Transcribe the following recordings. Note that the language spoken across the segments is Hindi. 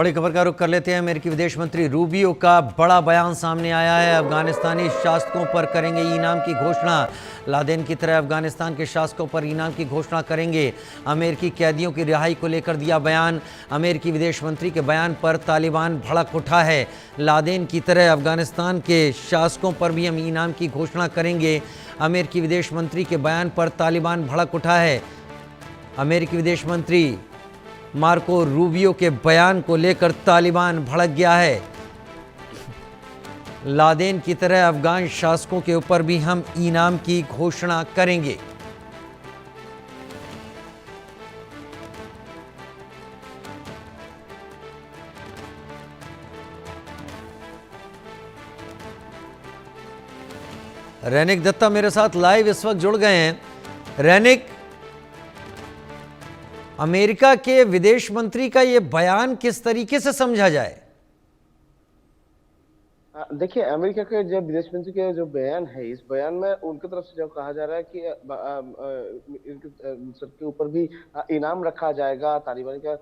बड़ी खबर का रुख कर लेते हैं। अमेरिकी विदेश मंत्री रूबियो का बड़ा बयान सामने आया है। अफगानिस्तानी शासकों पर करेंगे इनाम की घोषणा। लादेन की तरह अफगानिस्तान के शासकों पर इनाम की घोषणा करेंगे। अमेरिकी कैदियों की रिहाई को लेकर दिया बयान। अमेरिकी विदेश मंत्री के बयान पर तालिबान भड़क उठा है। लादेन की तरह अफगानिस्तान के शासकों पर भी हम इनाम की घोषणा करेंगे। अमेरिकी विदेश मंत्री के बयान पर तालिबान भड़क उठा है। अमेरिकी विदेश मंत्री मार्को रूबियो के बयान को लेकर तालिबान भड़क गया है। लादेन की तरह अफगान शासकों के ऊपर भी हम इनाम की घोषणा करेंगे। रैनिक दत्ता मेरे साथ लाइव इस वक्त जुड़ गए हैं। रैनिक, अमेरिका के विदेश मंत्री का यह बयान किस तरीके से समझा जाए? देखिए, अमेरिका के जो विदेश मंत्री के जो बयान है, इस बयान में उनकी तरफ से जो कहा जा रहा है कि इनके सर के ऊपर भी इनाम रखा जाएगा। तालिबान का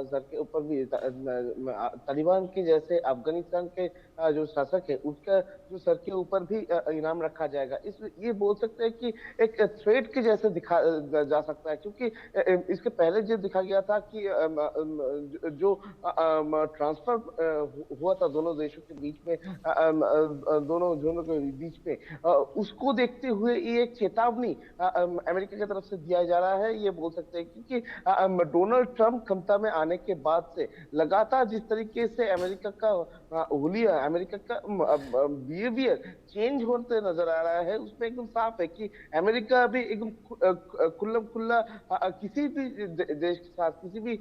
सर के ऊपर भी तालिबान की जैसे अफगानिस्तान के जो शासक है उसका जो सर के ऊपर भी इनाम रखा जाएगा। इस ये बोल सकते हैं कि एक थ्रेट के जैसे दिखा जा सकता है, क्योंकि इसके पहले जो दिखा गया था कि जो ट्रांसफर हुआ था दोनों देशों के बीच में, दोनों जोनों के बीच में, उसको देखते हुए ये एक चेतावनी अमेरिका की तरफ से दिया जा रहा है। ये बोल सकते हैं क्योंकि डोनाल्ड ट्रंप क्षमता में आने के बाद से लगातार जिस तरीके से अमेरिका का हुलिया, अमेरिका का बिहेवियर चेंज होते नजर आ रहा है, उसमें एकदम साफ है कि अमेरिका अभी एकदम खुल्लम खुल्ला किसी भी देश के साथ, किसी भी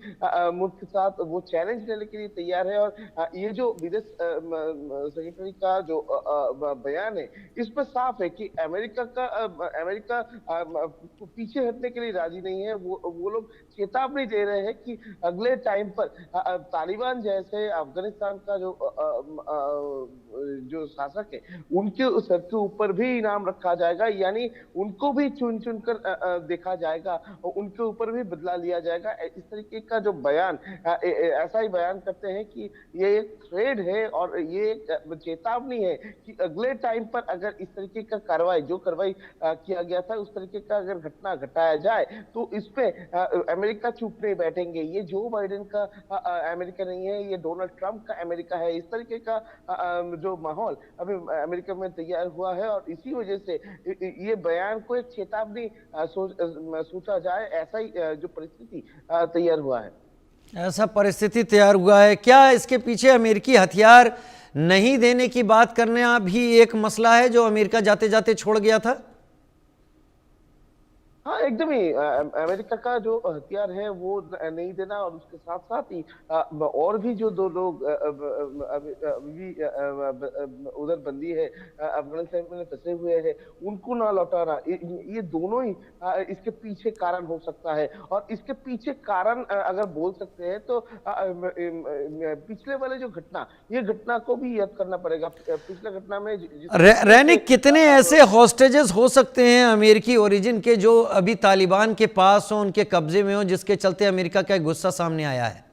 मुल्क के साथ वो चैलेंज लेने के लिए तैयार है। और ये जो विदेश सेक्रेटरी का जो बयान है, इसमें साफ है कि अमेरिका पीछे हटने के लिए राजी नहीं है। वो लोग चेतावनी दे रहे हैं कि अगले टाइम पर तालिबान जैसे अफगानिस्तान का जो शासक है, उनके सर के ऊपर भी इनाम रखा जाएगा, यानी उनको भी चुन चुन कर देखा जाएगा और उनके ऊपर भी बदला लिया जाएगा। इस तरीके का जो बयान, ऐसा ही बयान करते हैं कि ये एक थ्रेड है और ये एक चेतावनी है कि अगले टाइम पर अगर इस तरीके का कार्रवाई, जो कार्रवाई किया गया था, उस तरीके का अगर घटना घटाया जाए तो इस पे अमेरिका चुप नहीं बैठेंगे। ये जो बाइडेन का अमेरिका नहीं है, ये डोनाल्ड ट्रंप का अमेरिका है। इस तरीके का जो माहौल अभी अमेरिका में तैयार हुआ है और इसी वजह से ये बयान को एक चेतावनी सोचा जाए, ऐसा ही जो परिस्थिति तैयार हुआ है। ऐसा परिस्थिति तैयार हुआ है क्या? इसके पीछे अमेरिकी हथियार नहीं देने की बात करना भी एक मसला है जो अमेरिका जाते जाते छोड़ गया था? हाँ, एकदम ही अमेरिका का जो हथियार है वो नहीं देना, और उसके साथ साथ ही और भी जो दो लोग अभी भी उधर बंदी है, अफगानिस्तान में फंसे हुए हैं, उनको ना लौटाना, ये दोनों ही इसके पीछे कारण हो सकता है। और इसके पीछे कारण अगर बोल सकते हैं तो पिछले वाले जो घटना, ये घटना को भी याद करना पड़ेगा। पिछले घटना में रैनिक, कितने ऐसे हॉस्टेजेस हो सकते हैं अमेरिकी ओरिजिन के जो अभी तालिबान के पास हो, उनके कब्जे में हो, जिसके चलते अमेरिका का गुस्सा सामने आया है?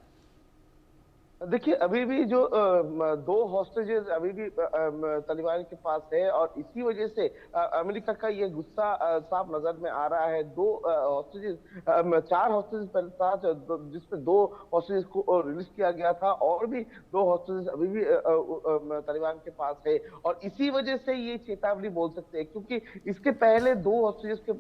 देखिए, अभी भी जो दो हॉस्टेजेस अभी भी तालिबान के पास है और इसी वजह से अमेरिका का ये गुस्सा साफ नजर में आ रहा है। दो हॉस्टेजेस, 4 हॉस्टेजेस पहले था, जिसमें 2 हॉस्टेजेस को रिलीज किया गया था, और भी 2 हॉस्टेजेस अभी भी तालिबान के पास है। और इसी वजह से ये चेतावनी बोल सकते हैं, क्योंकि इसके पहले 2 हॉस्टेजेस के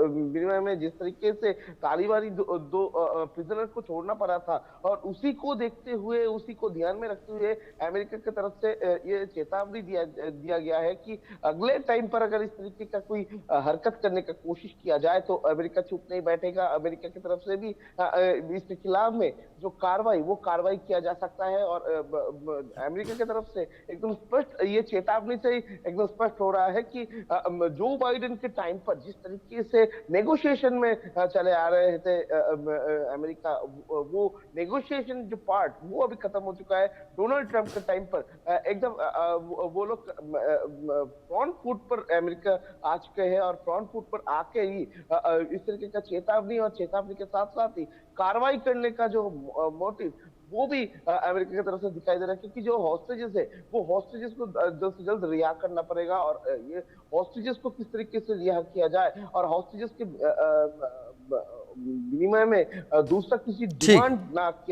विनिमय में जिस तरीके से तालिबानी दो प्रिजनर को छोड़ना पड़ा था, और उसी को देखते हुए, उसी को ध्यान में रखते हुए अमेरिका की तरफ से ये चेतावनी दिया गया है कि अगले टाइम पर अगर इस तरीके का कोई हरकत करने का कोशिश किया जाए तो अमेरिका चुप नहीं बैठेगा। अमेरिका की तरफ से भी इसके खिलाफ में जो कार्रवाई, वो कार्रवाई किया जा सकता है। और अमेरिका की तरफ से एकदम स्पष्ट ये चेतावनी से एकदम स्पष्ट हो रहा है कि जो बाइडेन के टाइम पर जिस तरीके से नेगोशिएशन में चले आ रहे थे अमेरिका, वो नेगोशिएशन जो पार्ट वो अभी खत्म हो चुका है। डोनाल्ड ट्रंप के टाइम पर एकदम वो लोग फ्रंट फुट पर अमेरिका आ चुके हैं, और फ्रंट फुट पर आके ही इस तरीके का चेतावनी, और चेतावनी के साथ साथ ही कार्रवाई करने का जो मोटिव वो भी अमेरिका की तरफ से दिखाई दे रहा है, क्योंकि जो हॉस्टेजेस है वो हॉस्टेजेस को जल्द से जल्द रिहा करना पड़ेगा, और ये हॉस्टेजेस को किस तरीके से रिहा किया जाए और हॉस्टेजेस के विनिमय में दूसरा किसी ठीक। डिमांड ना किया